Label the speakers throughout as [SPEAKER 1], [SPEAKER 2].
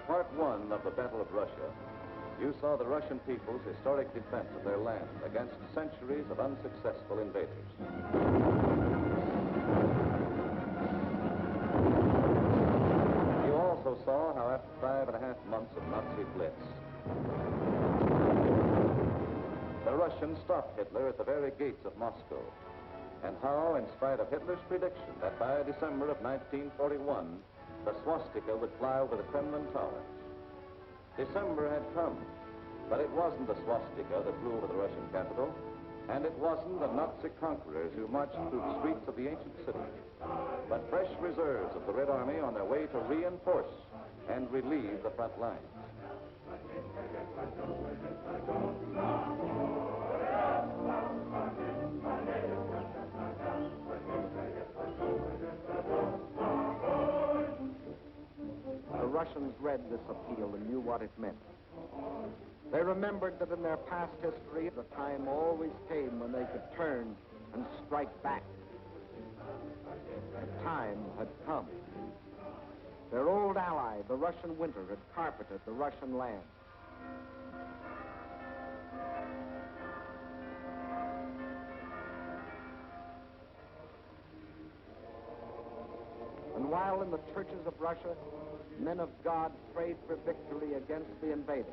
[SPEAKER 1] Part 1 of the Battle of Russia, you saw the Russian people's historic defense of their land against centuries of unsuccessful invaders. You also saw how after 5.5 months of Nazi blitz, the Russians stopped Hitler at the very gates of Moscow, and how, in spite of Hitler's prediction that by December of 1941, the swastika would fly over the Kremlin towers. December had come, but it wasn't the swastika that flew over the Russian capital, and it wasn't the Nazi conquerors who marched through the streets of the ancient city, but fresh reserves of the Red Army on their way to reinforce and relieve the front lines.
[SPEAKER 2] The Russians read this appeal and knew what it meant. They remembered that in their past history, the time always came when they could turn and strike back. The time had come. Their old ally, the Russian winter, had carpeted the Russian land. And while in the churches of Russia, men of God prayed for victory against the invader,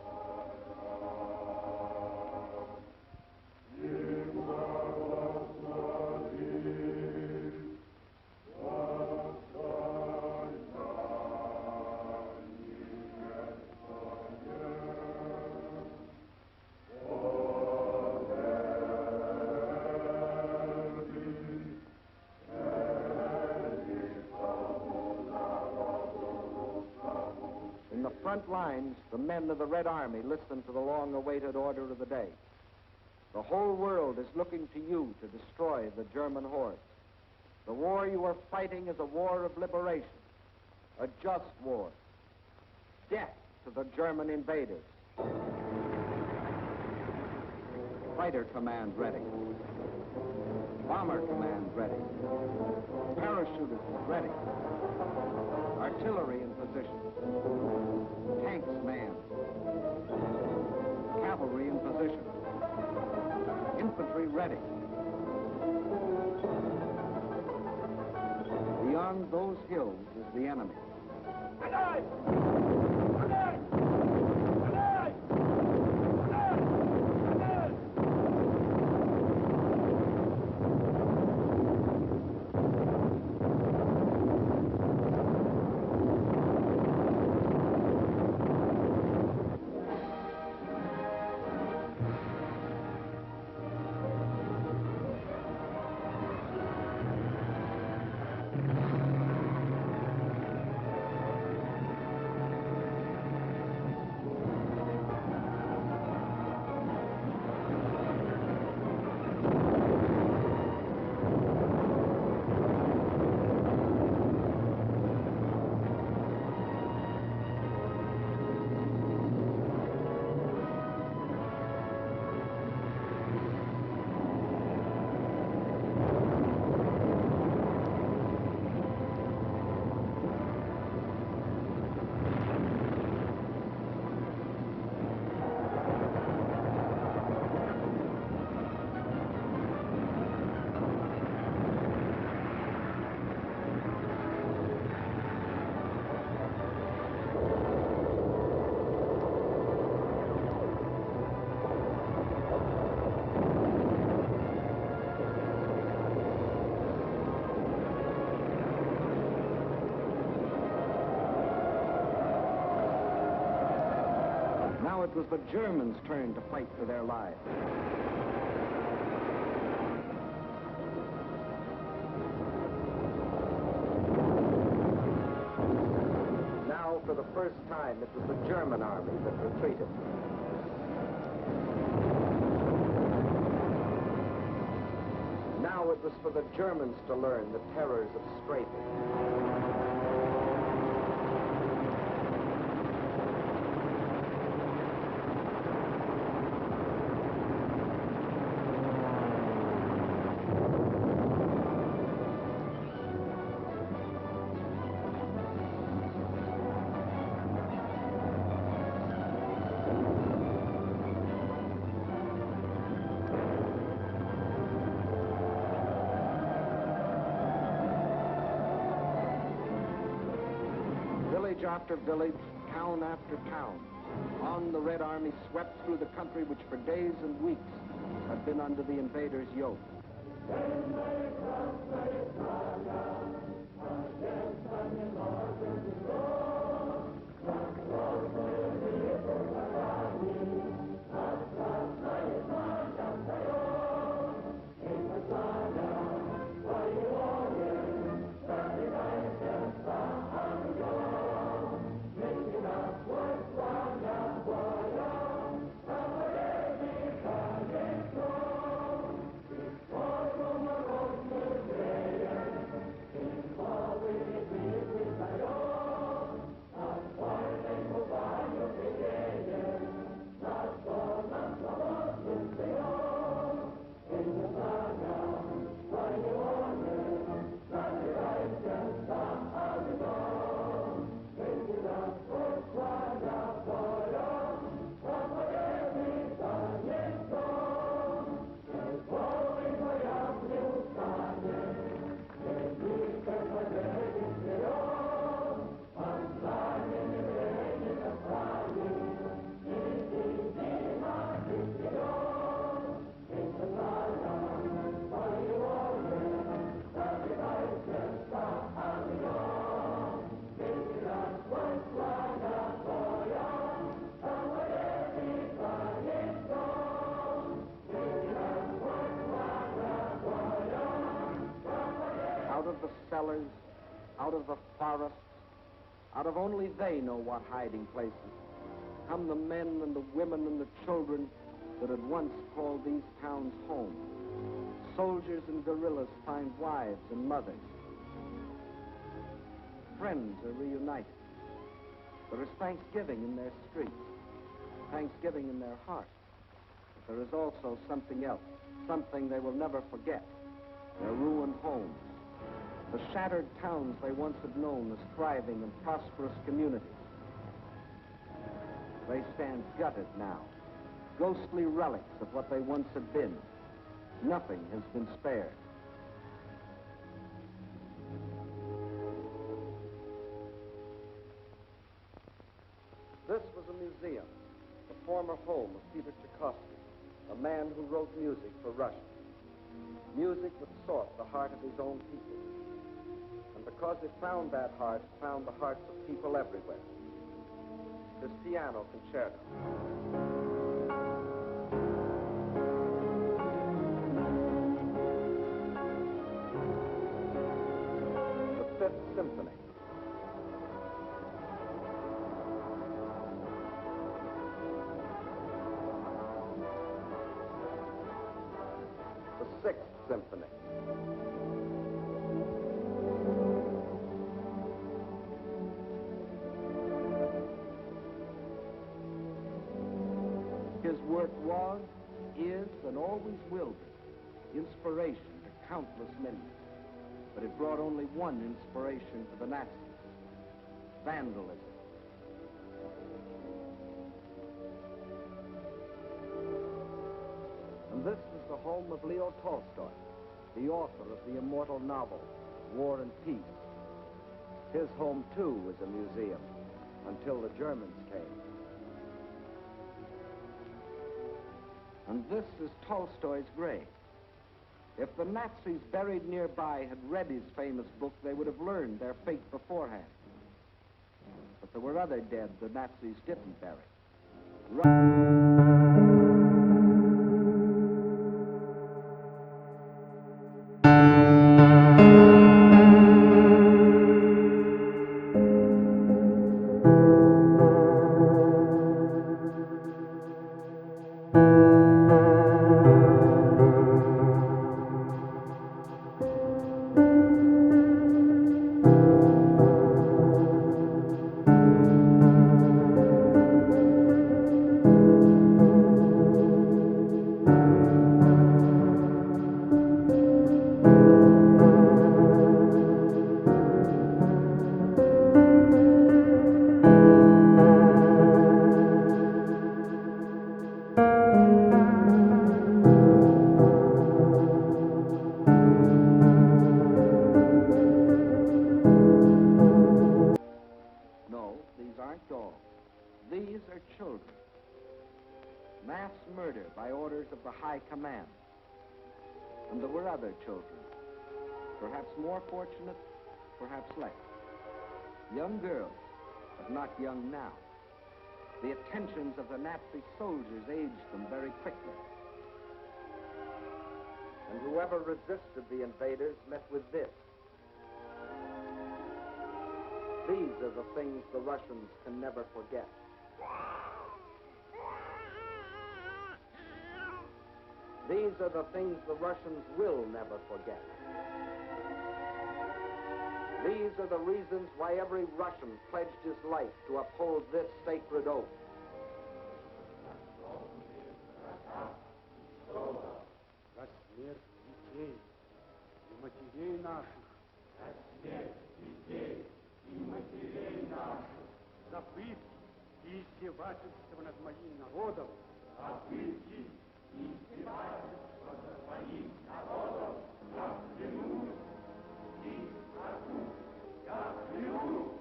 [SPEAKER 2] in the front lines, the men of the Red Army listened to the long-awaited order of the day. The whole world is looking to you to destroy the German horde. The war you are fighting is a war of liberation, a just war. Death to the German invaders. Fighter command ready. Bomber command ready. Parachutists ready. Artillery in position. Tanks manned. Cavalry in position. Infantry ready. Beyond those hills is the enemy.
[SPEAKER 3] Alive! Alive! Alive! Alive! Alive!
[SPEAKER 2] Now it was the Germans' turn to fight for their lives. Now, for the first time, it was the German army that retreated. Now it was for the Germans to learn the terrors of strafing. village after village, town after town, on the Red Army swept through the country which for days and weeks had been under the invaders' yoke. Out of the cellars, out of the forests, out of only they know what hiding places, come the men and the women and the children that had once called these towns home. Soldiers and guerrillas find wives and mothers. Friends are reunited. There is thanksgiving in their streets, thanksgiving in their hearts. But there is also something else, something they will never forget, their ruined homes. The shattered towns they once had known as thriving and prosperous communities. They stand gutted now, ghostly relics of what they once had been. Nothing has been spared. This was a museum, the former home of Peter Tchaikovsky, a man who wrote music for Russia. Music that sought the heart of his own people. And because it found that heart, it found the hearts of people everywhere. This piano concerto. The Fifth Symphony. The Sixth Symphony. His work was, is, and always will be inspiration to countless millions. But it brought only one inspiration to the Nazis: vandalism. And this is the home of Leo Tolstoy, the author of the immortal novel, War and Peace. His home, too, was a museum, until the Germans came. And this is Tolstoy's grave. If the Nazis buried nearby had read his famous book, they would have learned their fate beforehand. But there were other dead the Nazis didn't bury. stalls. These are children. Mass murder by orders of the High Command. And there were other children, perhaps more fortunate, perhaps less. Young girls, but not young now. The attentions of the Nazi soldiers aged them very quickly. And whoever resisted the invaders met with this. These are the things the Russians can never forget. These are the things the Russians will never forget. These are the reasons why every Russian pledged his life to uphold this sacred oath.
[SPEAKER 3] За смерть детей и матерей наших. За смерть детей и матерей наших. За пытки и издевательства над моим народом. За пытки и издевательства над моим народом. Я клянусь и клянусь. Я клянусь,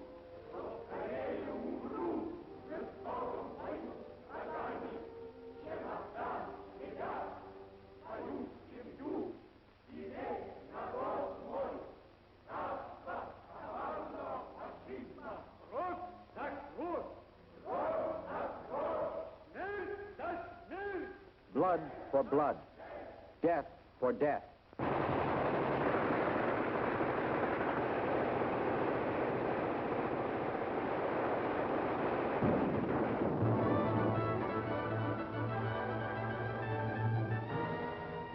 [SPEAKER 3] что скорее умру в жестоком бою с врагами, чем отдам себя, свою семью и весь народ мой. Царство коварного фашизма. Кровь за кровь. Кровь за кровь. Смерть за смерть.
[SPEAKER 2] Blood for blood. Death for death.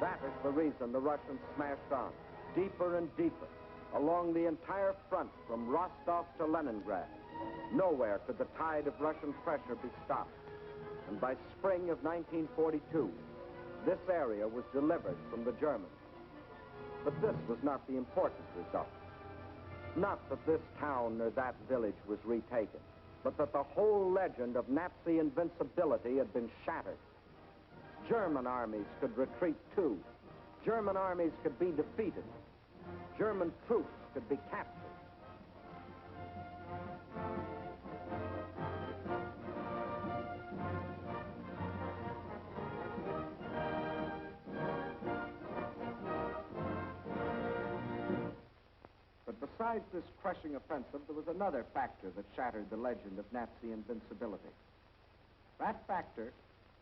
[SPEAKER 2] That is the reason the Russians smashed on, deeper and deeper, along the entire front from Rostov to Leningrad. Nowhere could the tide of Russian pressure be stopped. And by spring of 1942, this area was delivered from the Germans. But this was not the important result. Not that this town or that village was retaken, but that the whole legend of Nazi invincibility had been shattered. German armies could retreat too. German armies could be defeated. German troops could be captured. But besides this crushing offensive, there was another factor that shattered the legend of Nazi invincibility. That factor,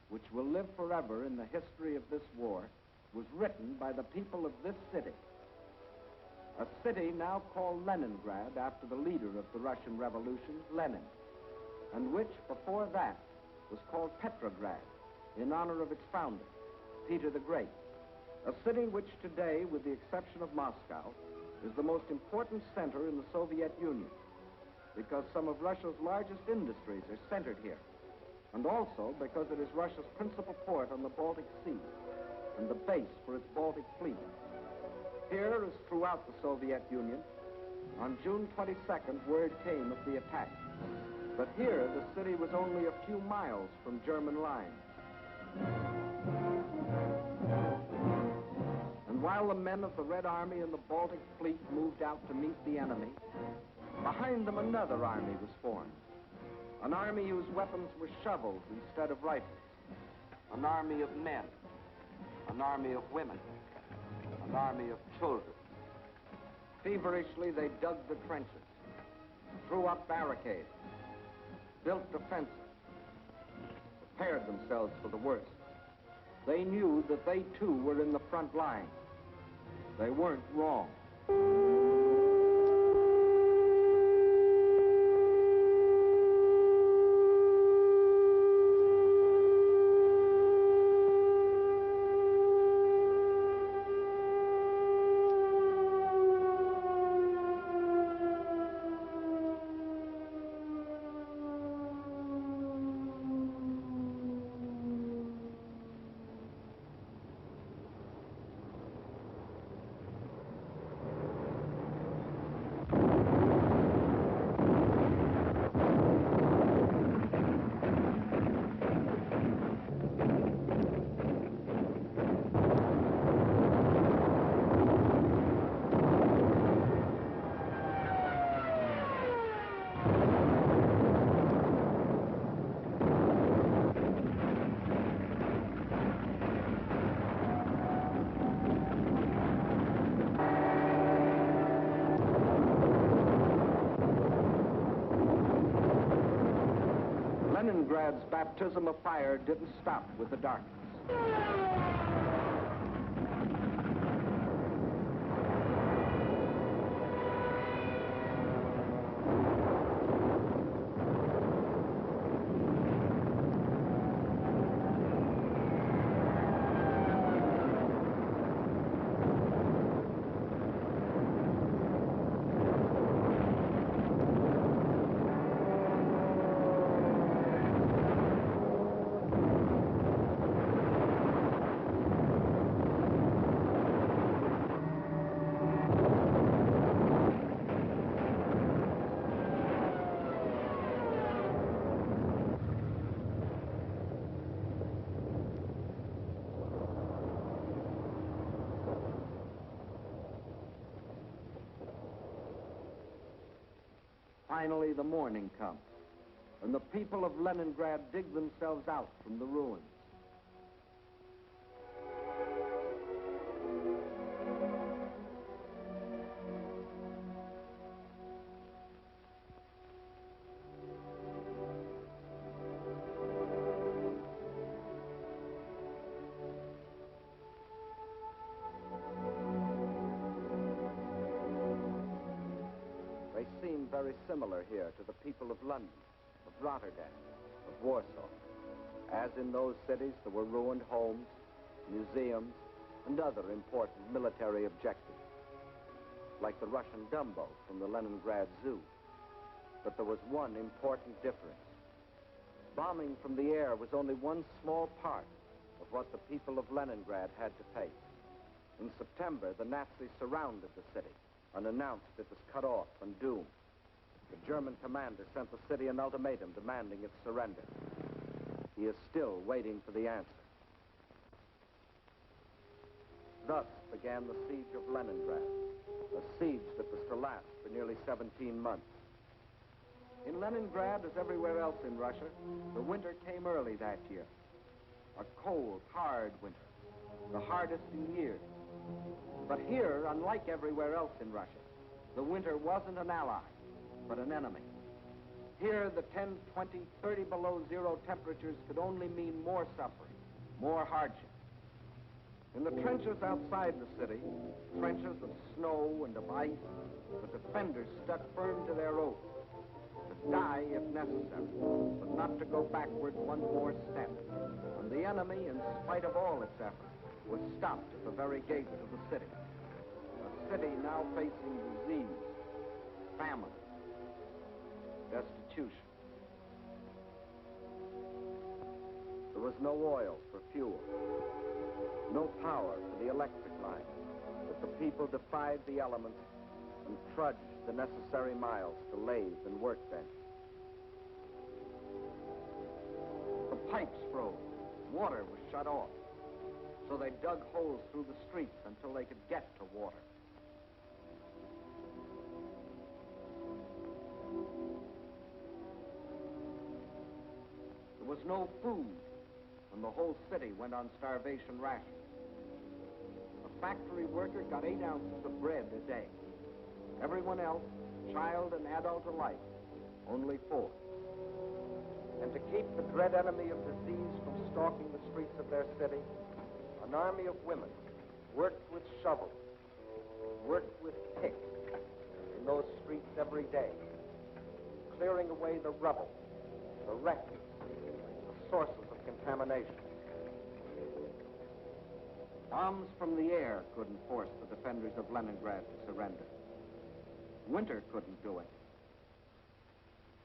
[SPEAKER 2] which will live forever in the history of this war, was written by the people of this city. A city now called Leningrad after the leader of the Russian Revolution, Lenin, and which before that was called Petrograd in honor of its founder, Peter the Great. A city which today, with the exception of Moscow, is the most important center in the Soviet Union because some of Russia's largest industries are centered here, and also because it is Russia's principal port on the Baltic Sea and the base for its Baltic fleet. Here, as throughout the Soviet Union, on June 22nd, word came of the attack. But here, the city was only a few miles from German lines. And while the men of the Red Army and the Baltic Fleet moved out to meet the enemy, behind them another army was formed. An army whose weapons were shovels instead of rifles. An army of men. An army of women. An army of children. Feverishly, they dug the trenches, threw up barricades, built defenses, prepared themselves for the worst. They knew that they too were in the front line. They weren't wrong. Leningrad's baptism of fire didn't stop with the darkness. Finally, the morning comes, and the people of Leningrad dig themselves out from the ruins. They seem very similar here to the people of London, of Rotterdam, of Warsaw. As in those cities, there were ruined homes, museums, and other important military objectives, like the Russian Dumbo from the Leningrad Zoo. But there was one important difference. Bombing from the air was only one small part of what the people of Leningrad had to face. In September, the Nazis surrounded the city and announced it was cut off and doomed. The German commander sent the city an ultimatum demanding its surrender. He is still waiting for the answer. Thus began the siege of Leningrad, a siege that was to last for nearly 17 months. In Leningrad, as everywhere else in Russia, the winter came early that year. A cold, hard winter, the hardest in years. But here, unlike everywhere else in Russia, the winter wasn't an ally, but an enemy. Here, the 10, 20, 30 below zero temperatures could only mean more suffering, more hardship. In the trenches outside the city, trenches of snow and of ice, the defenders stuck firm to their oath, to die if necessary, but not to go backward one more step. And the enemy, in spite of all its efforts, was stopped at the very gates of the city. A city now facing disease, famine, destitution. There was no oil for fuel, no power for the electric line, but the people defied the elements and trudged the necessary miles to lathe and workbench. The pipes froze, water was shut off, so they dug holes through the streets until they could get to water. There was no food, and the whole city went on starvation rations. A factory worker got 8 ounces of bread a day. Everyone else, child and adult alike, only 4. And to keep the dread enemy of disease from stalking the streets of their city, an army of women worked with shovels, worked with picks in those streets every day, clearing away the rubble, the refuse, the sources of contamination. Bombs from the air couldn't force the defenders of Leningrad to surrender. Winter couldn't do it.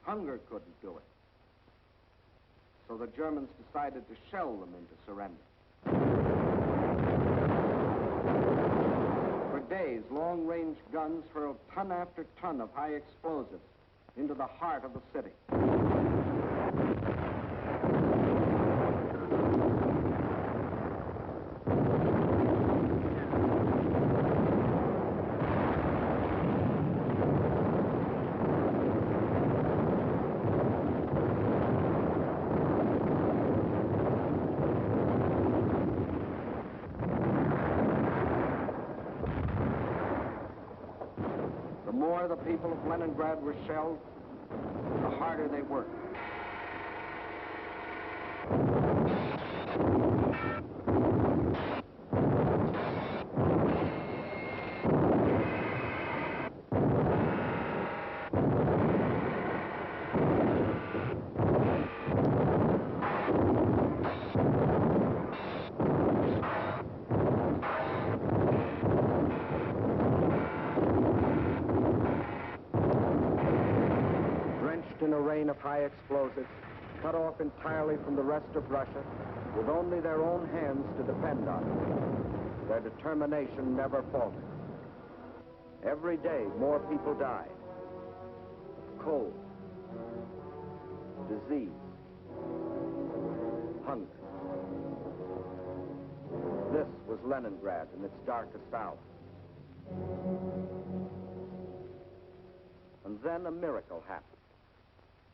[SPEAKER 2] Hunger couldn't do it. So the Germans decided to shell them into surrender. For days, long-range guns hurled ton after ton of high explosives into the heart of the city. The more the people of Leningrad were shelled, the harder they worked. In a rain of high explosives, cut off entirely from the rest of Russia, with only their own hands to depend on, their determination never faltered. Every day, more people died of cold, disease, hunger. This was Leningrad in its darkest hour. And then a miracle happened.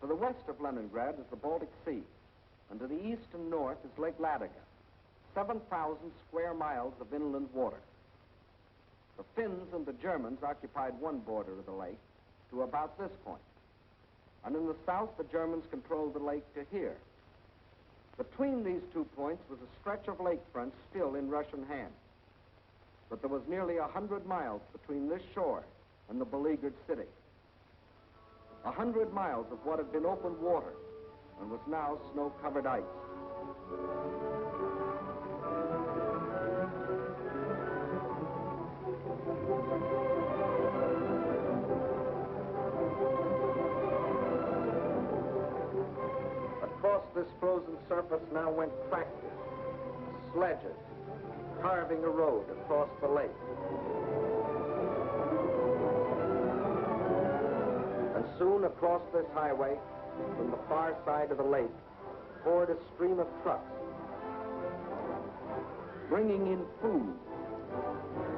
[SPEAKER 2] To the west of Leningrad is the Baltic Sea, and to the east and north is Lake Ladoga, 7,000 square miles of inland water. The Finns and the Germans occupied one border of the lake to about this point, and in the south the Germans controlled the lake to here. Between these 2 points was a stretch of lakefront still in Russian hands, but there was nearly 100 miles between this shore and the beleaguered city. 100 miles of what had been open water and was now snow-covered ice. Across this frozen surface now went tractors, sledges, carving a road across the lake. And soon across this highway, from the far side of the lake, poured a stream of trucks, bringing in food,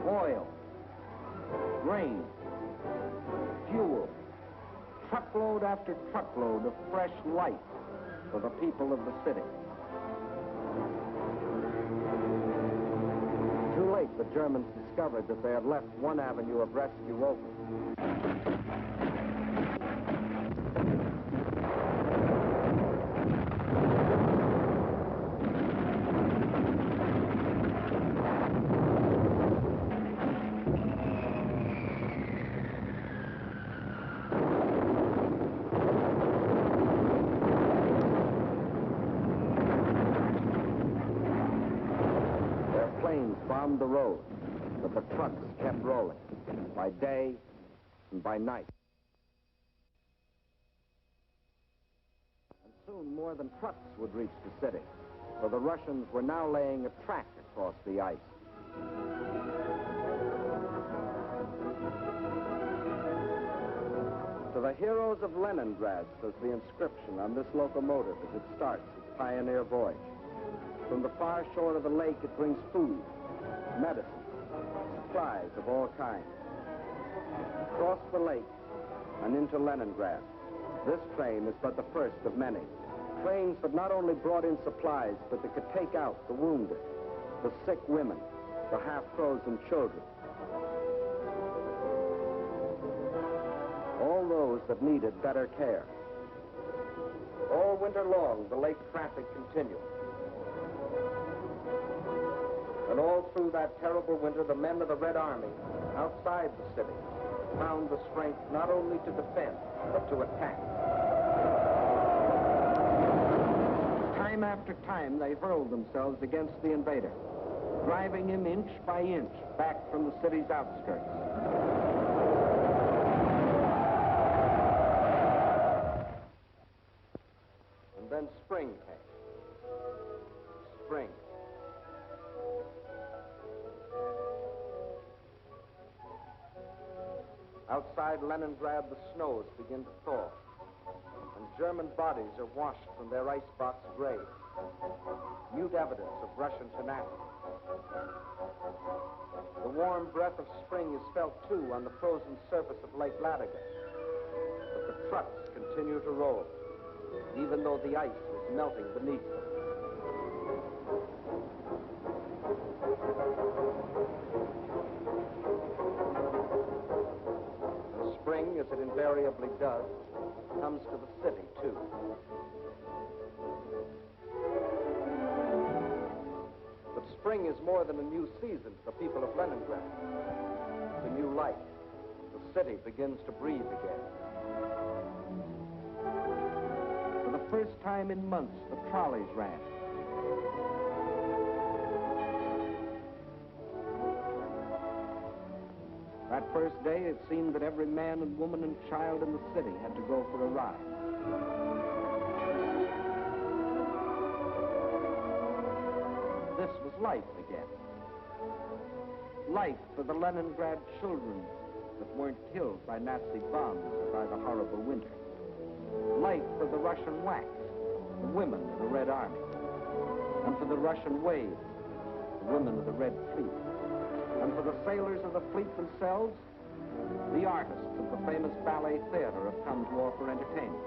[SPEAKER 2] oil, grain, fuel, truckload after truckload of fresh life for the people of the city. Too late, the Germans discovered that they had left one avenue of rescue open. Bombed the road, but the trucks kept rolling, by day and by night. And soon more than trucks would reach the city, for the Russians were now laying a track across the ice. To the heroes of Leningrad, says the inscription on this locomotive as it starts its pioneer voyage. From the far shore of the lake, it brings food, medicine, supplies of all kinds. Across the lake and into Leningrad, this train is but the first of many. Trains that not only brought in supplies, but that could take out the wounded, the sick women, the half-frozen children. All those that needed better care. All winter long, the lake traffic continued. And all through that terrible winter, the men of the Red Army, outside the city, found the strength not only to defend, but to attack. Time after time, they hurled themselves against the invader, driving him inch by inch back from the city's outskirts. And then spring came. Spring. Outside Leningrad, the snows begin to thaw, and German bodies are washed from their icebox graves, mute evidence of Russian tenacity. The warm breath of spring is felt, too, on the frozen surface of Lake Ladoga, but the trucks continue to roll, even though the ice is melting beneath them. Spring, as it invariably does, comes to the city, too. Spring is more than a new season to the people of Leningrad. It's a new life. The city begins to breathe again. For the first time in months, the trolleys ran. That first day, it seemed that every man and woman and child in the city had to go for a ride. This was life again. Life for the Leningrad children that weren't killed by Nazi bombs or by the horrible winter. Life for the Russian WACs, the women of the Red Army. And for the Russian waves, the women of the Red Fleet. And for the sailors of the fleet themselves, the artists of the famous ballet theater have come to offer entertainment.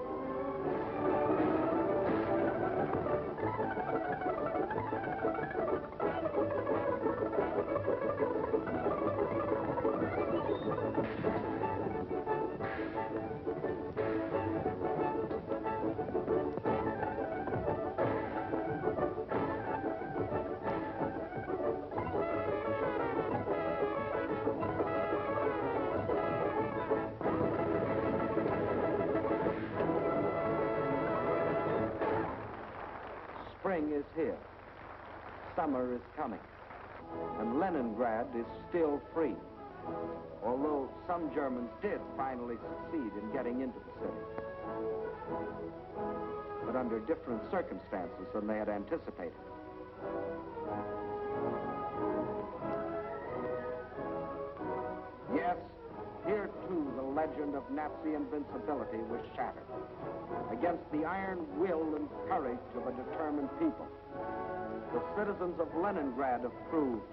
[SPEAKER 2] Spring is here. Summer is coming. And Leningrad is still free. Although some Germans did finally succeed in getting into the city. But under different circumstances than they had anticipated. Yes, here too the legend of Nazi invincibility was shattered. Against the iron will and courage of a determined people. The citizens of Leningrad have proved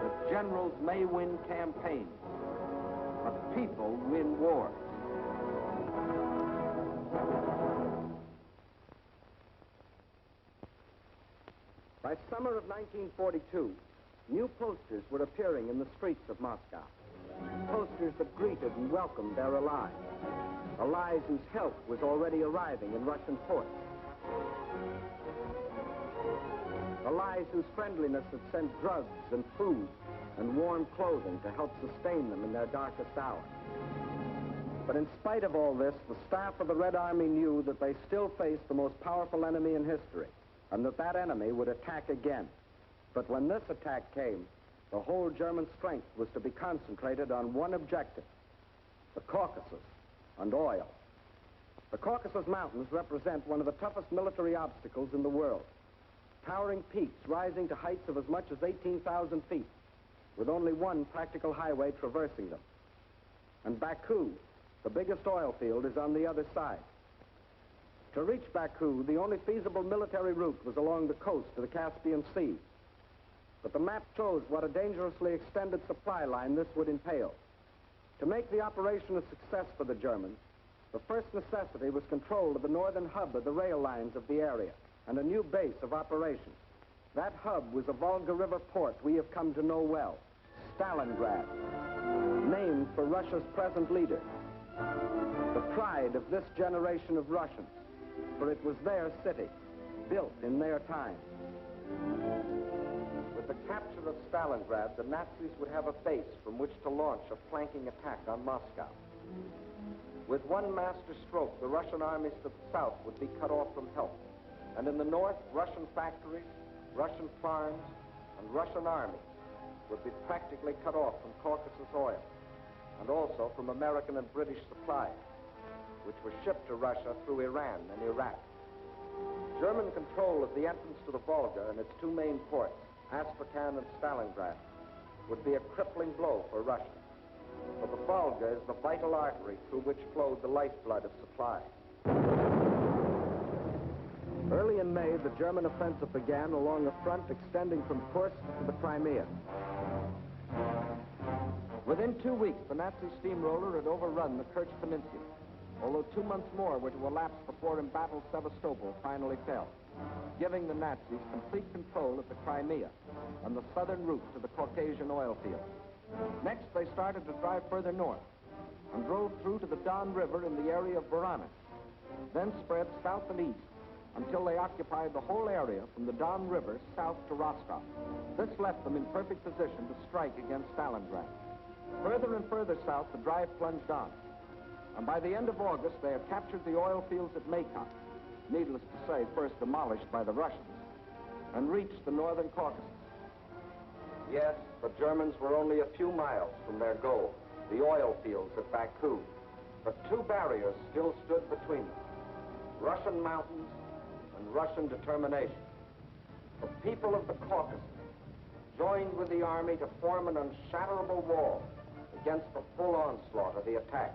[SPEAKER 2] that generals may win campaigns, but people win wars. By summer of 1942, new posters were appearing in the streets of Moscow. Posters that greeted and welcomed their allies. Allies whose help was already arriving in Russian ports. Allies whose friendliness had sent drugs and food and warm clothing to help sustain them in their darkest hour. But in spite of all this, the staff of the Red Army knew that they still faced the most powerful enemy in history, and that that enemy would attack again. But when this attack came, the whole German strength was to be concentrated on one objective: the Caucasus and oil. The Caucasus Mountains represent one of the toughest military obstacles in the world. Towering peaks rising to heights of as much as 18,000 feet, with only one practical highway traversing them. And Baku, the biggest oil field, is on the other side. To reach Baku, the only feasible military route was along the coast to the Caspian Sea. But the map shows what a dangerously extended supply line this would entail. To make the operation a success for the Germans, the first necessity was control of the northern hub of the rail lines of the area and a new base of operations. That hub was a Volga River port we have come to know well, Stalingrad, named for Russia's present leader. The pride of this generation of Russians, for it was their city, built in their time. With the capture of Stalingrad, the Nazis would have a base from which to launch a flanking attack on Moscow. With one master stroke, the Russian armies to the south would be cut off from help. And in the north, Russian factories, Russian farms, and Russian armies would be practically cut off from Caucasus oil, and also from American and British supplies, which were shipped to Russia through Iran and Iraq. German control of the entrance to the Volga and its two main ports, Astrakhan and Stalingrad, would be a crippling blow for Russia. For the Volga is the vital artery through which flowed the lifeblood of supply. Early in May, the German offensive began along a front extending from Kursk to the Crimea. Within 2 weeks, the Nazi steamroller had overrun the Kerch Peninsula, although 2 months more were to elapse before embattled Sevastopol finally fell, giving the Nazis complete control of the Crimea and the southern route to the Caucasian oil fields. Next, they started to drive further north and drove through to the Don River in the area of Voronezh, then spread south and east until they occupied the whole area from the Don River south to Rostov. This left them in perfect position to strike against Stalingrad. Further and further south, the drive plunged on. And by the end of August, they had captured the oil fields at Maykoff, needless to say, first demolished by the Russians, and reached the northern Caucasus. Yes, the Germans were only a few miles from their goal, the oil fields at Baku. But two barriers still stood between them: Russian mountains and Russian determination. The people of the Caucasus joined with the army to form an unshatterable wall against the full onslaught of the attack.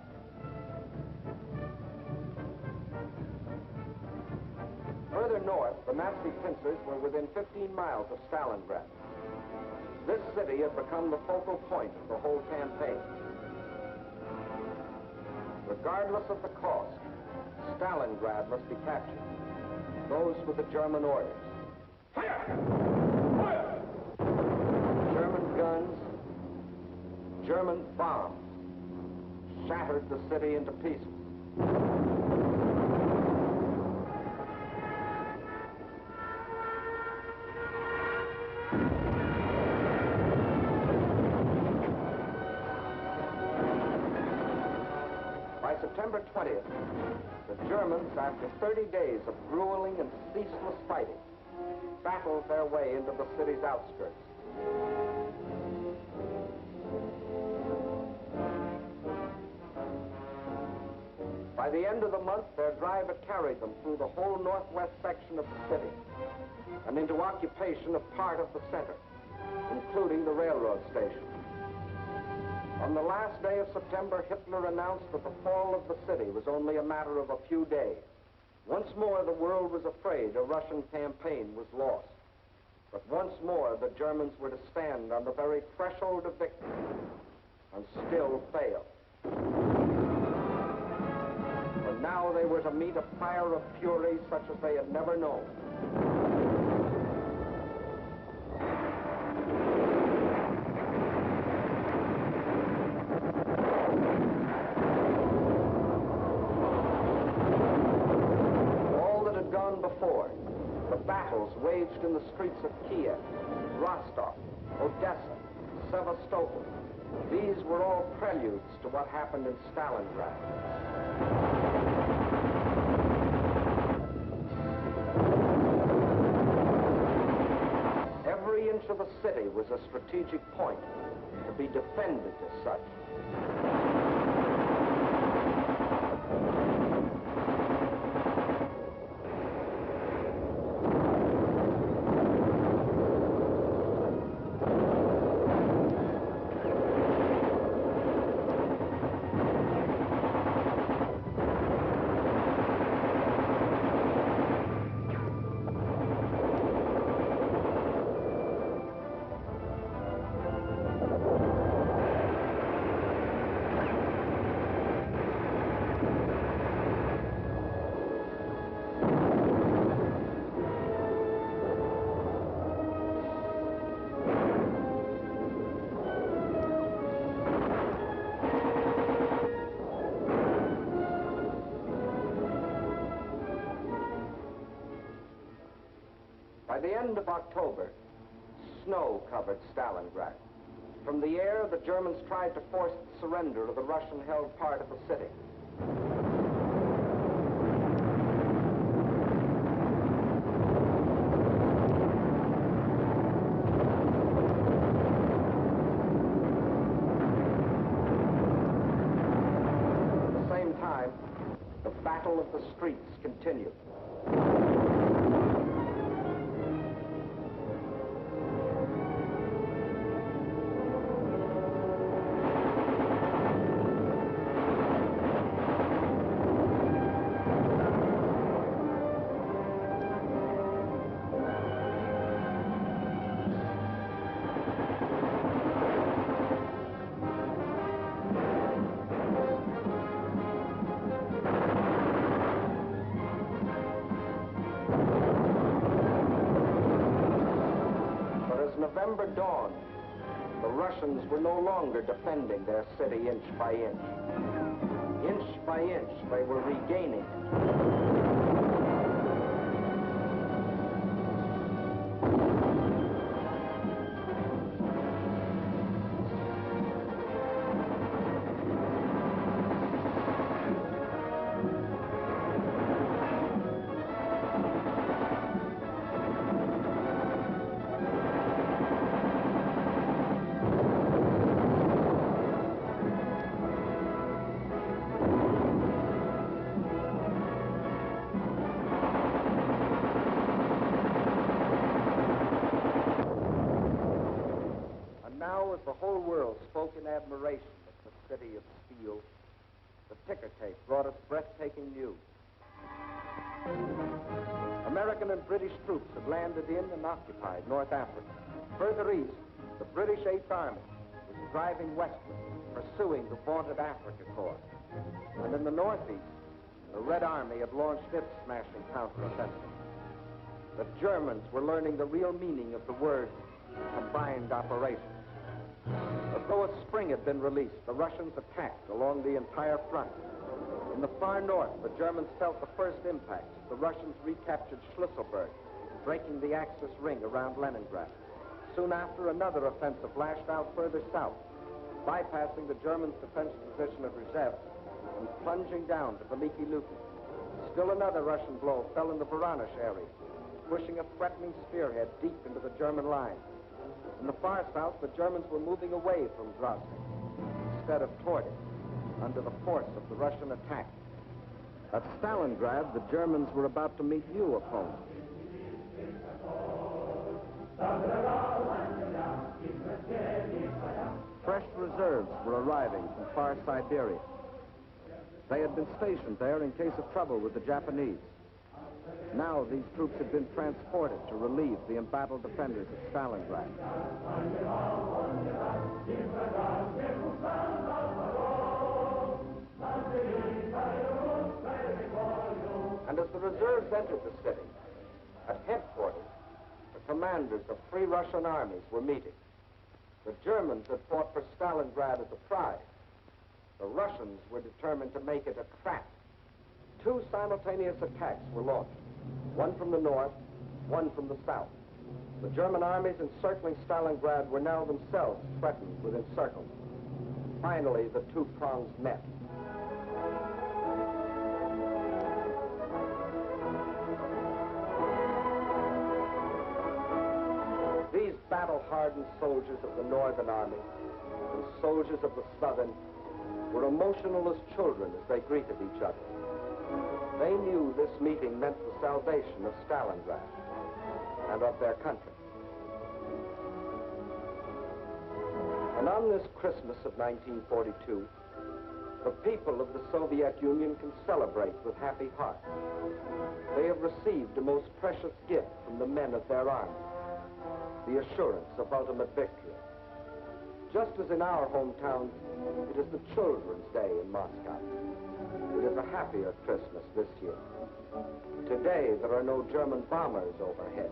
[SPEAKER 2] Further north, the Nazi pincers were within 15 miles of Stalingrad. This city had become the focal point of the whole campaign. Regardless of the cost, Stalingrad must be captured. Those were the German orders. Fire! Fire! German guns, German bombs shattered the city into pieces. By September 20th, the Germans, after 30 days of grueling and ceaseless fighting, battled their way into the city's outskirts. By the end of the month, their drive had carried them through the whole northwest section of the city and into occupation of part of the center, including the railroad station. On the last day of September, Hitler announced that the fall of the city was only a matter of a few days. Once more, the world was afraid a Russian campaign was lost. But once more, the Germans were to stand on the very threshold of victory and still fail. For now, they were to meet a fire of fury such as they had never known. Before, the battles waged in the streets of Kiev, Rostov, Odessa, Sevastopol, these were all preludes to what happened in Stalingrad. Every inch of the city was a strategic point to be defended as such. By the end of October, snow covered Stalingrad. From the air, the Germans tried to force the surrender of the Russian-held part of the city. At the same time, the battle of the streets continued. November dawned, the Russians were no longer defending their city inch by inch. Inch by inch, they were regaining it. admiration of the city of steel, the ticker tape brought us breathtaking news. American and British troops had landed in and occupied North Africa. Further east, the British Eighth Army was driving westward, pursuing the vaunted Africa Corps. And in the northeast, the Red Army had launched its smashing counteroffensive. The Germans were learning the real meaning of the word combined operations. As though a spring had been released, the Russians attacked along the entire front. In the far north, the Germans felt the first impacts. The Russians recaptured Schlüsselburg, breaking the Axis ring around Leningrad. Soon after, another offensive lashed out further south, bypassing the Germans' defense position at Rzhev and plunging down to Veliki Luki. Still another Russian blow fell in the Voronezh area, pushing a threatening spearhead deep into the German lines. In the far south, the Germans were moving away from Grozny instead of toward it, under the force of the Russian attack. At Stalingrad, the Germans were about to meet new opponents. Fresh reserves were arriving from far Siberia. They had been stationed there in case of trouble with the Japanese. Now these troops had been transported to relieve the embattled defenders of Stalingrad. And as the reserves entered the city, at headquarters, the commanders of three Russian armies were meeting. The Germans had fought for Stalingrad as a prize. The Russians were determined to make it a trap. Two simultaneous attacks were launched, one from the north, one from the south. The German armies encircling Stalingrad were now themselves threatened with encirclement. Finally, the two prongs met. These battle-hardened soldiers of the Northern Army and soldiers of the Southern were emotional as children as they greeted each other. They knew this meeting meant the salvation of Stalingrad and of their country. And on this Christmas of 1942, the people of the Soviet Union can celebrate with happy hearts. They have received a most precious gift from the men of their army, the assurance of ultimate victory. Just as in our hometowns, it is the Children's Day in Moscow. It is a happier Christmas this year. Today, there are no German bombers overhead.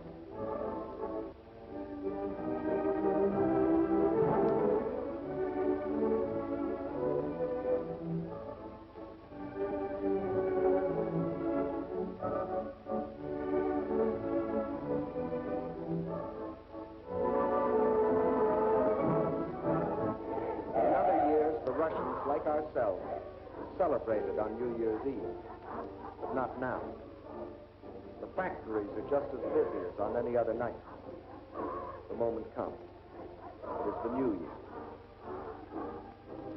[SPEAKER 2] In other years, the Russians, like ourselves, celebrated on New Year's Eve, but not now. The factories are just as busy as on any other night. The moment comes. It is the New Year.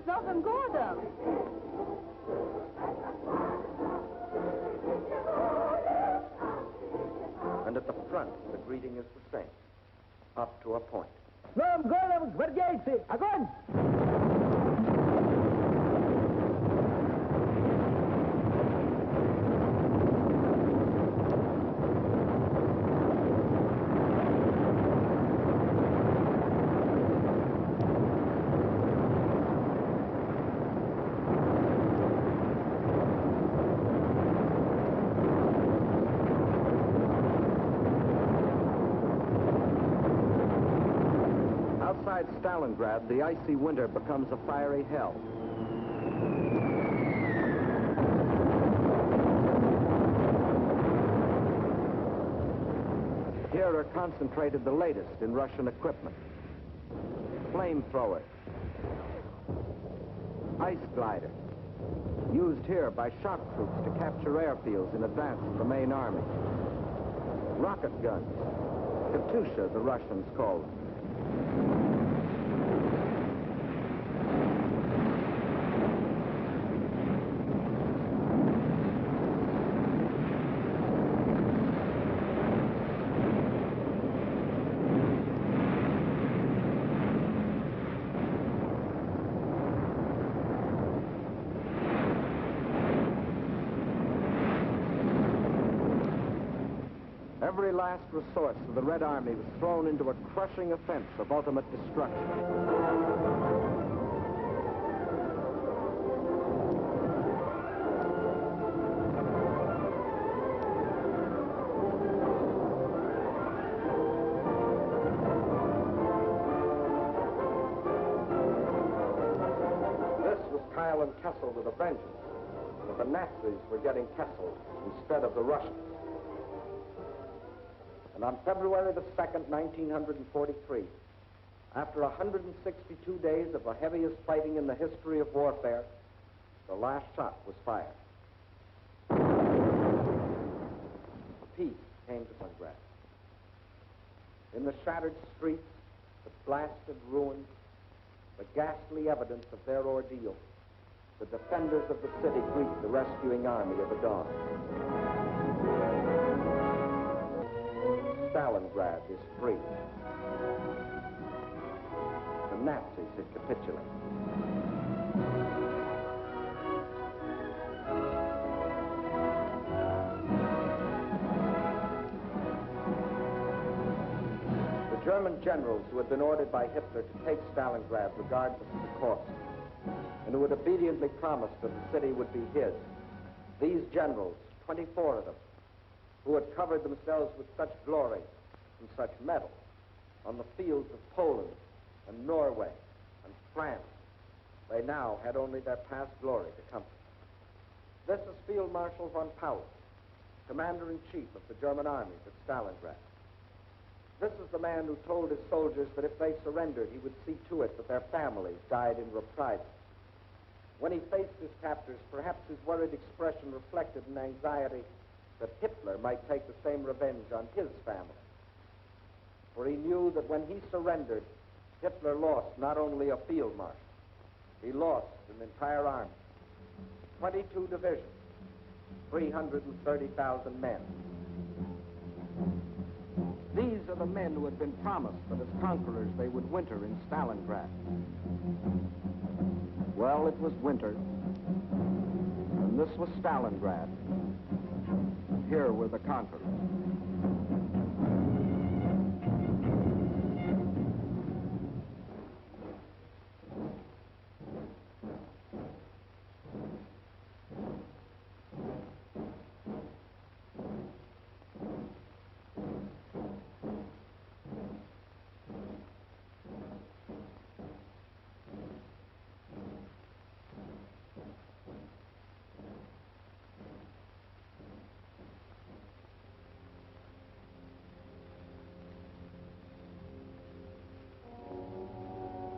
[SPEAKER 4] С Новым годом!
[SPEAKER 2] And at the front, the greeting is the same, up to a point.
[SPEAKER 5] С Новым годом, гвардейцы! Огонь!
[SPEAKER 2] Outside Stalingrad, the icy winter becomes a fiery hell. Here are concentrated the latest in Russian equipment. Flamethrowers, ice gliders, used here by shock troops to capture airfields in advance of the main army. Rocket guns, Katyusha, the Russians call them. Every last resource of the Red Army was thrown into a crushing offense of ultimate destruction. This was Kyle and Kessel with a vengeance. But the Nazis were getting Kessel instead of the Russians. And on February the 2nd, 1943, after 162 days of the heaviest fighting in the history of warfare, the last shot was fired. Peace came to Stalingrad. In the shattered streets, the blasted ruins, the ghastly evidence of their ordeal, the defenders of the city greet the rescuing army of the dawn. Stalingrad is free. The Nazis had capitulated. The German generals who had been ordered by Hitler to take Stalingrad regardless of the cost, and who had obediently promised that the city would be his, these generals, 24 of them, who had covered themselves with such glory and such mettle on the fields of Poland and Norway and France, they now had only their past glory to comfort. This is Field Marshal von Paulus, Commander-in-Chief of the German armies at Stalingrad. This is the man who told his soldiers that if they surrendered, he would see to it that their families died in reprisal. When he faced his captors, perhaps his worried expression reflected an anxiety that Hitler might take the same revenge on his family. For he knew that when he surrendered, Hitler lost not only a field marshal, he lost an entire army, 22 divisions, 330,000 men. These are the men who had been promised that as conquerors they would winter in Stalingrad. Well, it was winter, and this was Stalingrad. Here were the conquerors.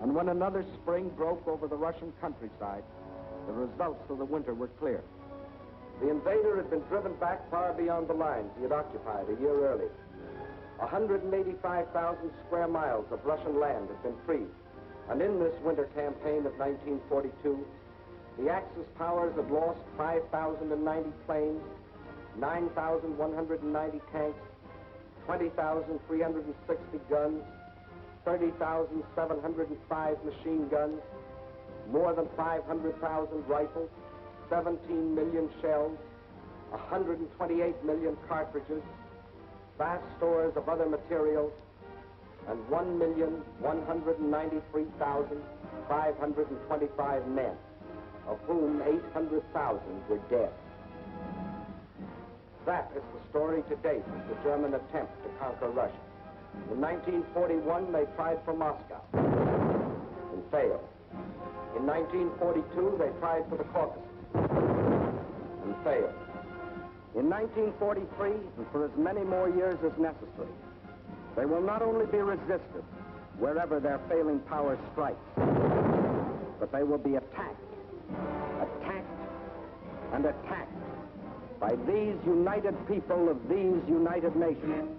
[SPEAKER 2] And when another spring broke over the Russian countryside, the results of the winter were clear. The invader had been driven back far beyond the lines he had occupied a year earlier. 185,000 square miles of Russian land had been freed. And in this winter campaign of 1942, the Axis powers had lost 5,090 planes, 9,190 tanks, 20,360 guns, 30,705 machine guns, more than 500,000 rifles, 17 million shells, 128 million cartridges, vast stores of other materials, and 1,193,525 men, of whom 800,000 were dead. That is the story to date of the German attempt to conquer Russia. In 1941, they tried for Moscow and failed. In 1942, they tried for the Caucasus and failed. In 1943, and for as many more years as necessary, they will not only be resisted wherever their failing power strikes, but they will be attacked, attacked, and attacked by these united people of these united nations.